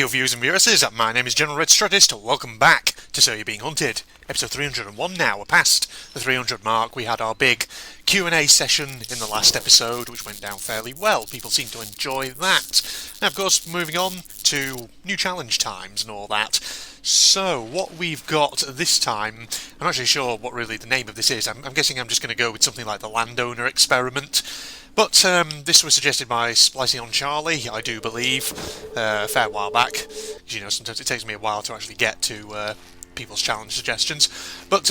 Hey viewers and viewers, my name is General Red Strategist. Welcome back to So You're Being Hunted. Episode 301 now. We're past the 300 mark. We had our big Q&A session in the last episode, which went down fairly well. People seem to enjoy that. Now, of course, moving on to new challenge times and all that. So, what we've got this time, I'm not actually sure what really the name of this is. I'm guessing I'm just going to go with something like the Landowner experiment. But this was suggested by Splicing on Charlie, I do believe, a fair while back. Because, you know, sometimes it takes me a while to actually get to people's challenge suggestions. But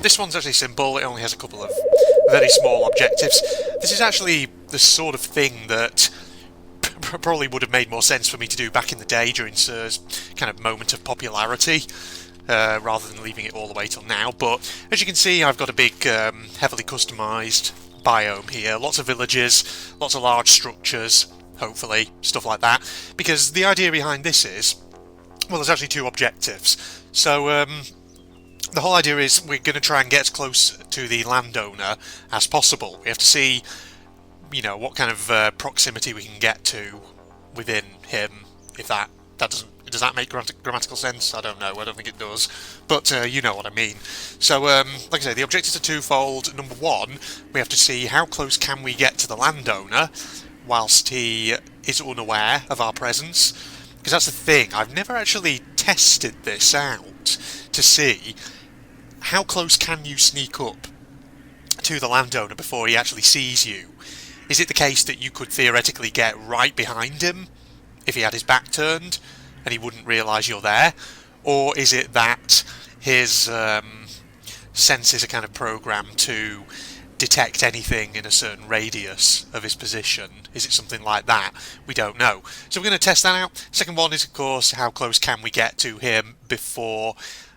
this one's actually simple. It only has a couple of very small objectives. This is actually the sort of thing that probably would have made more sense for me to do back in the day during Sir's kind of moment of popularity, rather than leaving it all the way till now. But as you can see, I've got a big, heavily customised biome here. Lots of villages, lots of large structures, hopefully, stuff like that. Because the idea behind this is, well, there's actually two objectives. So, the whole idea is we're going to try and get as close to the landowner as possible. We have to see, you know, what kind of proximity we can get to within him. If that does that make grammatical sense? I don't know. I don't think it does. But you know what I mean. So, like I say, the objectives are twofold. Number one, we have to see how close can we get to the landowner whilst he is unaware of our presence. Because that's the thing. I've never actually tested this out to see how close can you sneak up to the landowner before he actually sees you. Is it the case that you could theoretically get right behind him if he had his back turned and he wouldn't realise you're there? Or is it that his senses are kind of programmed to detect anything in a certain radius of his position? Is it something like that? We don't know. So we're going to test that out. Second one is, of course, how close can we get to him before...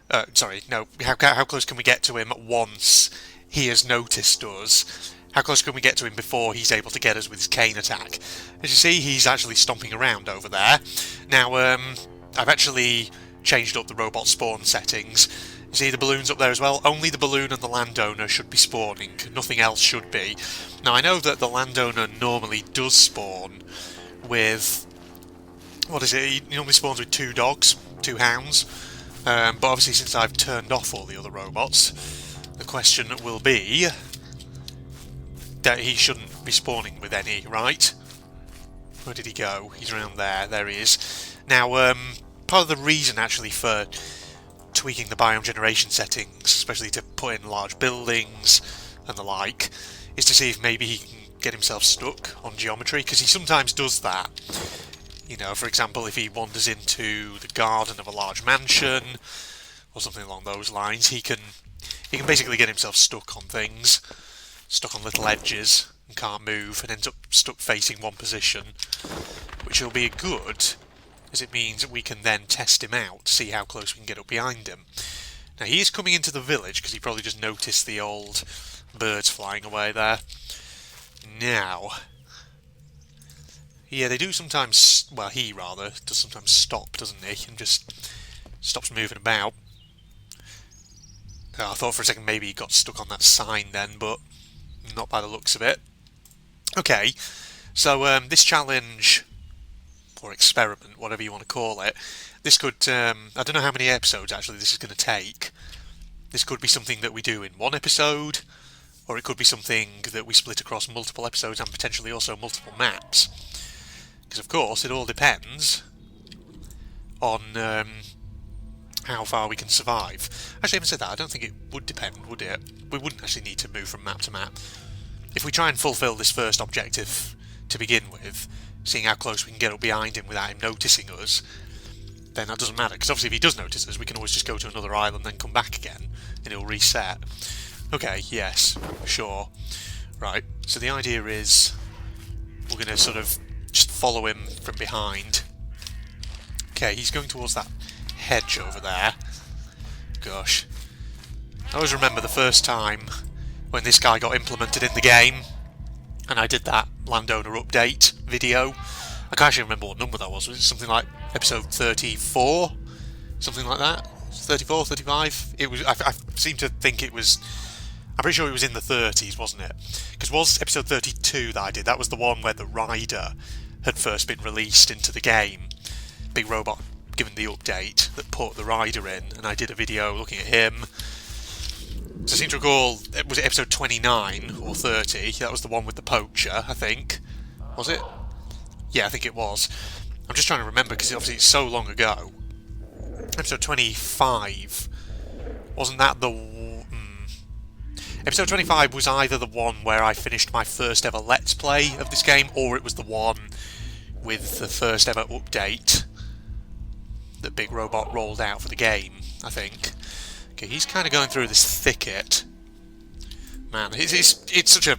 how close can we get to him once he has noticed us? How close can we get to him before he's able to get us with his cane attack? As you see, he's actually stomping around over there. Now, I've actually changed up the robot spawn settings. You see the balloons up there as well? Only the balloon and the landowner should be spawning. Nothing else should be. Now, I know that the landowner normally does spawn with... what is it? He normally spawns with 2 dogs, 2 hounds. But obviously, since I've turned off all the other robots, the question will be that he shouldn't be spawning with any, right? Where did he go? He's around there. There he is. Now, part of the reason, actually, for tweaking the biome generation settings, especially to put in large buildings and the like, is to see if maybe he can get himself stuck on geometry, because he sometimes does that. You know, for example, if he wanders into the garden of a large mansion, or something along those lines, he can basically get himself stuck on things. Stuck on little edges and can't move, and ends up stuck facing one position, which will be good, as it means that we can then test him out to see how close we can get up behind him. Now, he is coming into the village because he probably just noticed the old birds flying away there. Now, yeah, they do sometimes, well, he rather does sometimes stop, doesn't he, and just stops moving about. I thought for a second maybe he got stuck on that sign then, but not by the looks of it. Okay, so this challenge, or experiment, whatever you want to call it, this could, I don't know how many episodes actually this is going to take. This could be something that we do in one episode, or it could be something that we split across multiple episodes and potentially also multiple maps. Because of course it all depends on how far we can survive. Actually, having said that, I don't think it would depend, would it? We wouldn't actually need to move from map to map. If we try and fulfil this first objective to begin with, seeing how close we can get up behind him without him noticing us, then that doesn't matter, because obviously if he does notice us, we can always just go to another island, then come back again, and it'll reset. Okay, yes, sure. Right, so the idea is we're going to sort of just follow him from behind. Okay, he's going towards that hedge over there. Gosh. I always remember the first time when this guy got implemented in the game, and I did that landowner update video. I can't actually remember what number that was. Was it something like episode 34? Something like that? 34, 35? It was. I seem to think it was... I'm pretty sure it was in the 30s, wasn't it? Because it was episode 32 that I did. That was the one where the rider had first been released into the game. Big robot given the update that put the rider in, and I did a video looking at him. So I seem to recall, was it episode 29 or 30? That was the one with the poacher, I think. Was it? Yeah, I think it was. I'm just trying to remember because obviously it's so long ago. Episode 25. Wasn't that the... Episode 25 was either the one where I finished my first ever Let's Play of this game, or it was the one with the first ever update that Big Robot rolled out for the game, I think. Okay, he's kind of going through this thicket. Man, it's such a... I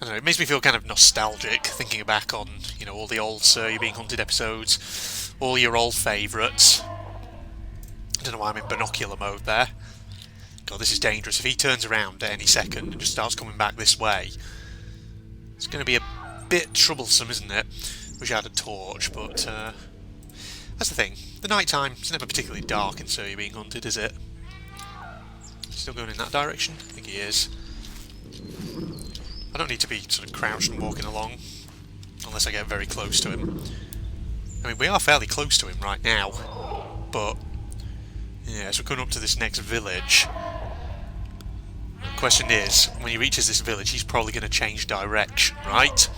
don't know, it makes me feel kind of nostalgic, thinking back on, you know, all the old Sir You're Being Hunted episodes, all your old favourites. I don't know why I'm in binocular mode there. God, this is dangerous. If he turns around at any second and just starts coming back this way, it's going to be a bit troublesome, isn't it? Wish I had a torch, but that's the thing. The night time, it's never particularly dark in Sir You're Being Hunted, is it? Still going in that direction? I think he is. I don't need to be sort of crouched and walking along, unless I get very close to him. I mean, we are fairly close to him right now, but... yeah, so we're coming up to this next village. The question is, when he reaches this village, he's probably going to change direction, right?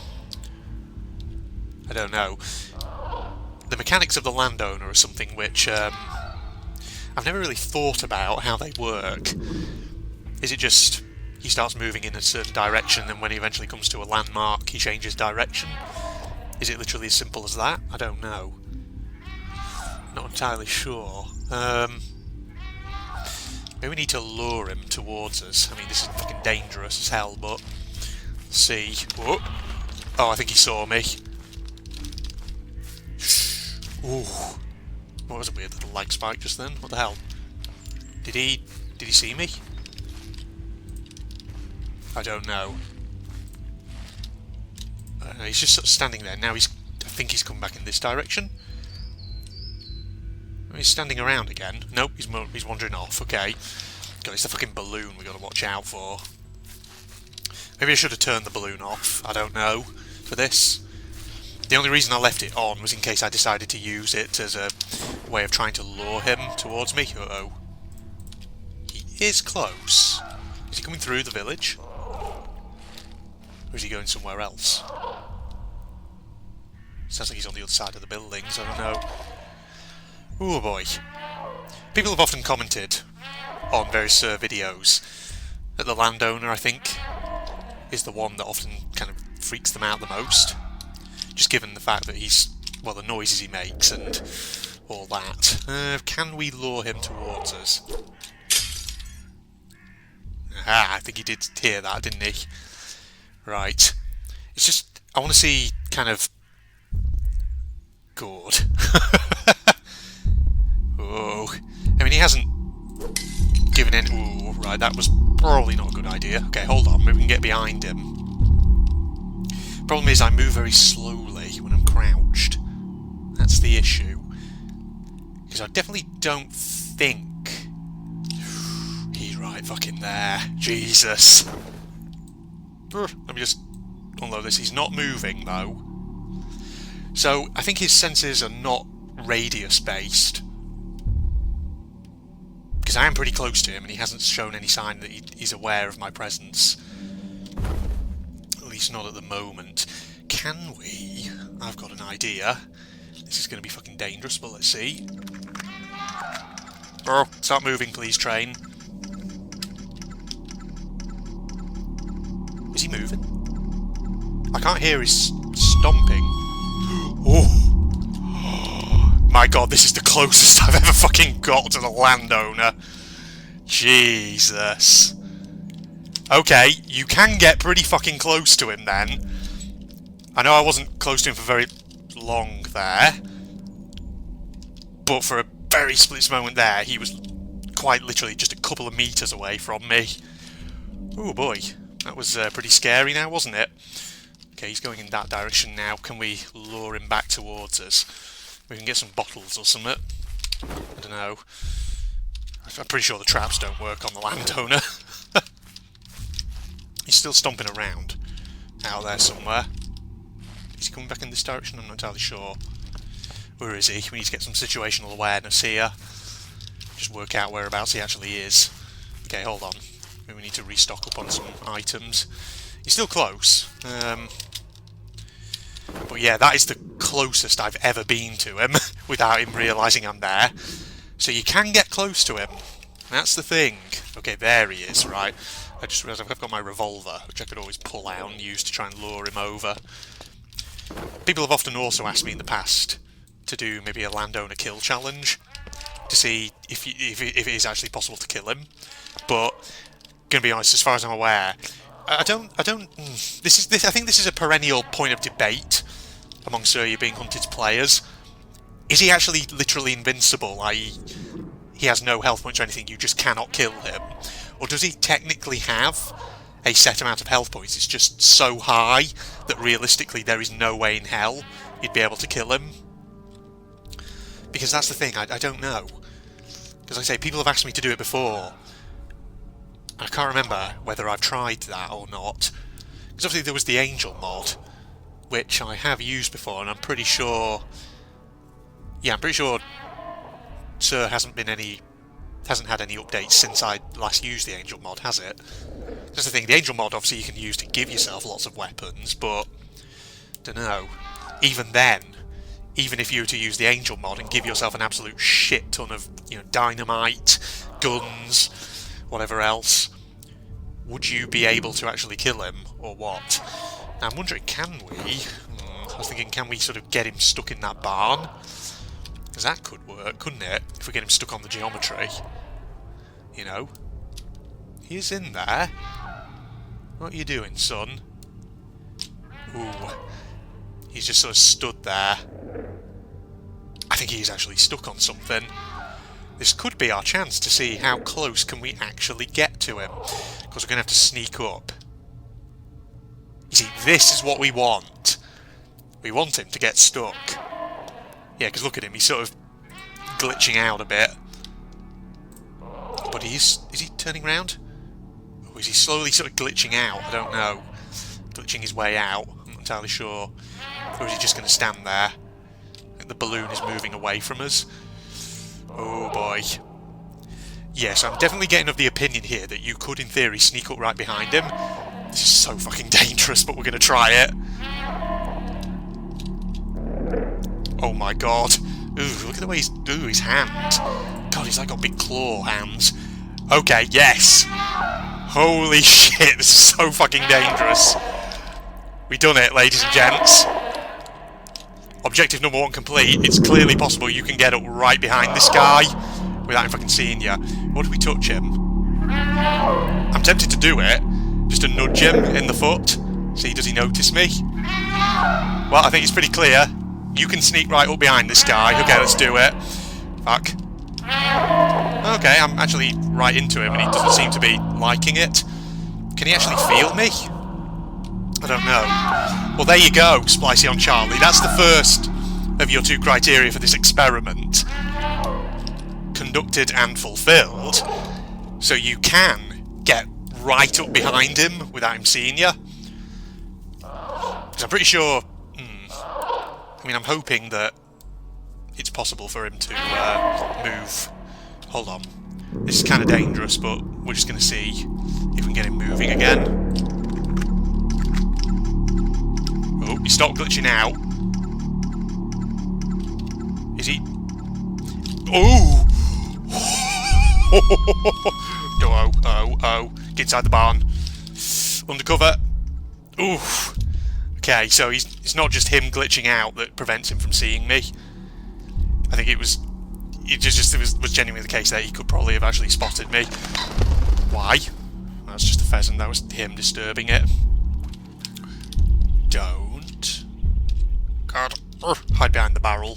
I don't know. The mechanics of the Landowner are something which I've never really thought about how they work. Is it just he starts moving in a certain direction, and when he eventually comes to a landmark, he changes direction? Is it literally as simple as that? I don't know. Not entirely sure. Maybe we need to lure him towards us. I mean, this is fucking dangerous as hell, but... let's see. Whoa. Oh, I think he saw me. Ooh. What was a weird little lag spike just then? What the hell? Did he see me? I don't know. He's just sort of standing there. Now I think he's come back in this direction. He's standing around again. Nope, he's wandering off. Okay. God, it's the fucking balloon we got to watch out for. Maybe I should have turned the balloon off. I don't know. For this. The only reason I left it on was in case I decided to use it as a way of trying to lure him towards me. Uh-oh. He is close. Is he coming through the village? Or is he going somewhere else? Sounds like he's on the other side of the buildings. I don't know. Oh boy. People have often commented on various videos that the Landowner, I think, is the one that often kind of freaks them out the most. Just given the fact that he's, well, the noises he makes and all that. Can we lure him towards us? Ah, I think he did hear that, didn't he? Right. It's just, I want to see kind of... good. Oh, I mean, he hasn't given in. Ooh, right, that was probably not a good idea. Okay, hold on, maybe we can get behind him. Problem is, I move very slowly when I'm crouched. That's the issue. Because I definitely don't think he's right fucking there. Jesus. Let me just unload this. He's not moving, though. So, I think his senses are not radius-based. Because I am pretty close to him, and he hasn't shown any sign that he's aware of my presence. At least not at the moment. Can we? I've got an idea. This is going to be fucking dangerous, but let's see. Oh, start moving, please, train. Is he moving? I can't hear his stomping. Oh! My god, this is the closest I've ever fucking got to the Landowner. Jesus. Okay, you can get pretty fucking close to him then. I know I wasn't close to him for very long there. But for a very split moment there, he was quite literally just a couple of meters away from me. Oh boy, that was pretty scary now, wasn't it? Okay, he's going in that direction now. Can we lure him back towards us? We can get some bottles or something. I don't know. I'm pretty sure the traps don't work on the Landowner. He's still stomping around out there somewhere. Is he coming back in this direction? I'm not entirely sure. Where is he? We need to get some situational awareness here. Just work out whereabouts he actually is. Okay, hold on. Maybe we need to restock up on some items. He's still close. But yeah, that is the closest I've ever been to him without him realising I'm there. So you can get close to him. That's the thing. Okay, there he is, right. I just realised I've got my revolver, which I could always pull out and use to try and lure him over. People have often also asked me in the past to do maybe a landowner kill challenge to see if it is actually possible to kill him. But, gonna be honest, as far as I'm aware, I think this is a perennial point of debate among Sir You're Being Hunted's players. Is he actually literally invincible, i.e. he has no health points or anything, you just cannot kill him? Or does he technically have a set amount of health points? It's just so high that realistically there is no way in hell you'd be able to kill him? Because that's the thing, I don't know. Because like I say, people have asked me to do it before. I can't remember whether I've tried that or not. Because obviously there was the Angel mod, which I have used before, and I'm pretty sure... Yeah, I'm pretty sure Sir hasn't had any updates since I last used the Angel mod, has it? That's the thing, the Angel mod obviously you can use to give yourself lots of weapons, but... Dunno. Even then, even if you were to use the Angel mod and give yourself an absolute shit ton of, dynamite, guns, whatever else, would you be able to actually kill him, or what? Now I'm wondering, can we? I was thinking, can we sort of get him stuck in that barn? Because that could work, couldn't it? If we get him stuck on the geometry. You know? He's in there. What are you doing, son? Ooh. He's just sort of stood there. I think he's actually stuck on something. This could be our chance to see how close can we actually get to him. Because we're going to have to sneak up. You see, this is what we want. We want him to get stuck. Yeah, because look at him, he's sort of glitching out a bit. But is he turning round? Or is he slowly sort of glitching out? I don't know. Glitching his way out, I'm not entirely sure. Or is he just going to stand there? I think the balloon is moving away from us. Oh boy. Yes, I'm definitely getting of the opinion here that you could, in theory, sneak up right behind him. This is so fucking dangerous, but we're going to try it. Oh my god. Ooh, look at the way he's... Ooh, his hands. God, he's like got big claw hands. Okay, yes. Holy shit, this is so fucking dangerous. We done it, ladies and gents. Objective number 1 complete. It's clearly possible you can get up right behind this guy without him fucking seeing you. What if we touch him? I'm tempted to do it. Just to nudge him in the foot. See, does he notice me? Well, I think it's pretty clear. You can sneak right up behind this guy. Okay, let's do it. Fuck. Okay, I'm actually right into him and he doesn't seem to be liking it. Can he actually feel me? I don't know. Well, there you go, Splicey on Charlie. That's the first of your 2 criteria for this experiment. Conducted and fulfilled. So you can get right up behind him without him seeing you. Because I'm pretty sure... I mean, I'm hoping that it's possible for him to move. Hold on. This is kind of dangerous, but we're just going to see if we can get him moving again. Oh, he stopped glitching out. Is he... Oh! Oh. Get inside the barn. Undercover. Oof. Okay, so it's not just him glitching out that prevents him from seeing me. I think it was genuinely the case that he could probably have actually spotted me. Why? That's just a pheasant. That was him disturbing it. Don't. God. Hide behind the barrel.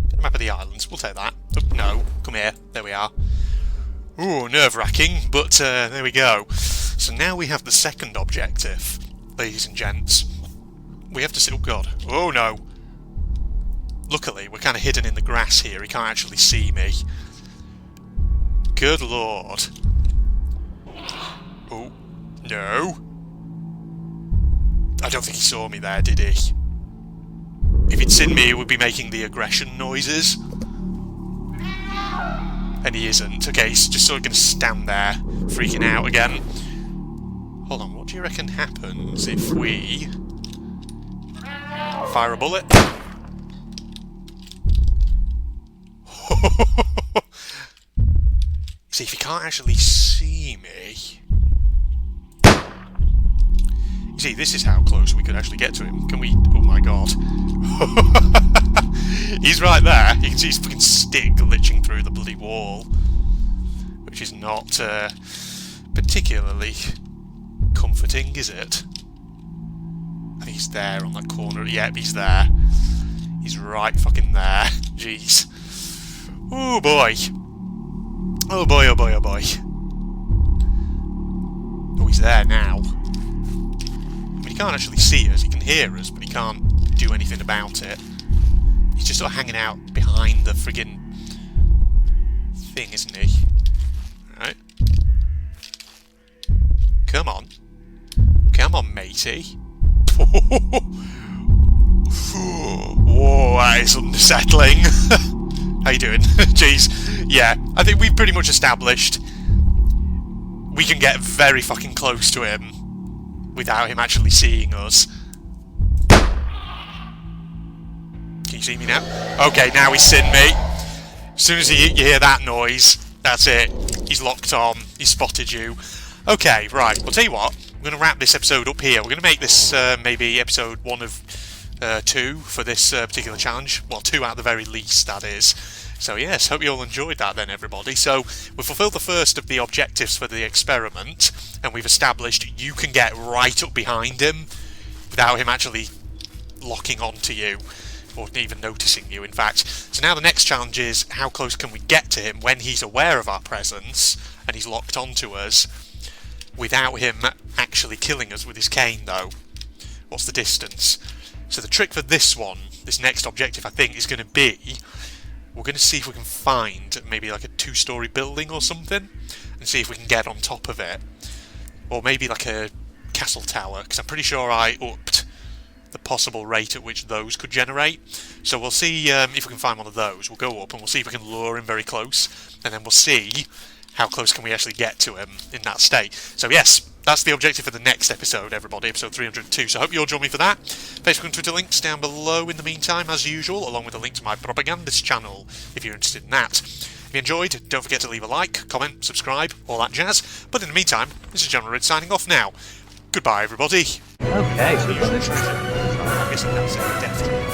Get a map of the islands. We'll take that. Oh, no. Come here. There we are. Ooh, nerve-wracking, but there we go. So now we have the second objective, ladies and gents. We have to see... Oh, God. Oh, no. Luckily, we're kind of hidden in the grass here. He can't actually see me. Good lord. Oh, no. I don't think he saw me there, did he? If he'd seen me, he would be making the aggression noises. And he isn't. Okay, he's just sort of going to stand there, freaking out again. Hold on, what do you reckon happens if we fire a bullet? See, if he can't actually see me... You see, this is how close we could actually get to him. Can we... Oh my god. He's right there. You can see his fucking stick glitching through the bloody wall. Which is not particularly comforting, is it? I think he's there on that corner. Yep, he's there. He's right fucking there. Jeez. Oh boy. Oh boy, oh boy, oh boy. Oh, he's there now. I mean, he can't actually see us. He can hear us, but he can't do anything about it. He's just sort of hanging out behind the friggin' thing, isn't he? Right. Come on. Come on, matey. Whoa, that is unsettling. How you doing? Jeez. Yeah, I think we've pretty much established we can get very fucking close to him without him actually seeing us. Can you see me now? Okay, now he's seen me. As soon as you hear that noise, that's it. He's locked on. He spotted you. Okay, right. I'll tell you what. We're going to wrap this episode up here. We're going to make this maybe episode 1 of 2 for this particular challenge. Well, 2 at the very least, that is. So yes, hope you all enjoyed that then, everybody. So we've fulfilled the first of the objectives for the experiment, and we've established you can get right up behind him without him actually locking onto you, or even noticing you, in fact. So now the next challenge is, how close can we get to him when he's aware of our presence, and he's locked onto us, without him actually killing us with his cane, though? What's the distance? So the trick for this one, this next objective, I think, is going to be... We're going to see if we can find maybe like a 2-story building or something, and see if we can get on top of it. Or maybe like a castle tower, because I'm pretty sure I upped the possible rate at which those could generate. So we'll see if we can find one of those. We'll go up and we'll see if we can lure him very close, and then we'll see how close can we actually get to him in that state. So yes, that's the objective for the next episode, everybody, episode 302. So I hope you'll join me for that. Facebook and Twitter links down below in the meantime, as usual, along with a link to my propagandist channel, if you're interested in that. If you enjoyed, don't forget to leave a like, comment, subscribe, all that jazz. But in the meantime, this is General Rid signing off now. Goodbye, everybody. Okay, so we've got this. I'm guessing that's definitely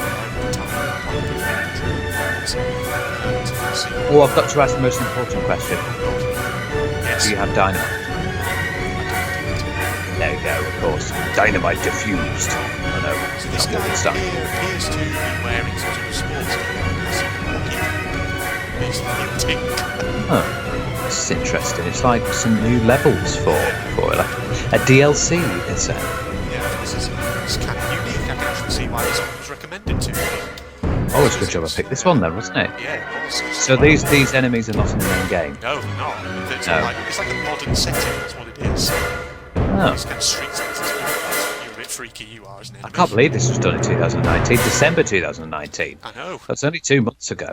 Oh, I've got to ask the most important question. Yes. Do you have dynamite? There we go, of course. Dynamite diffused. Oh no, So this not guy good stuff. here appears to be wearing some sort of sports gear. He's hinting. Huh. This is interesting. It's like some new levels for it, like a DLC, you could say. Yeah, this is kind of unique. I can actually see why this one was recommended to me. Oh, it's a good job I picked this one then, wasn't it? Yeah, it was. So these enemies are not in the main game. No, they're not. It's, No. it's like a modern setting, that's what it is. Oh. It's kind of street sense. You're a bit freaky, you are, isn't it? I can't believe this was done in 2019, December 2019. I know. That's only 2 months ago.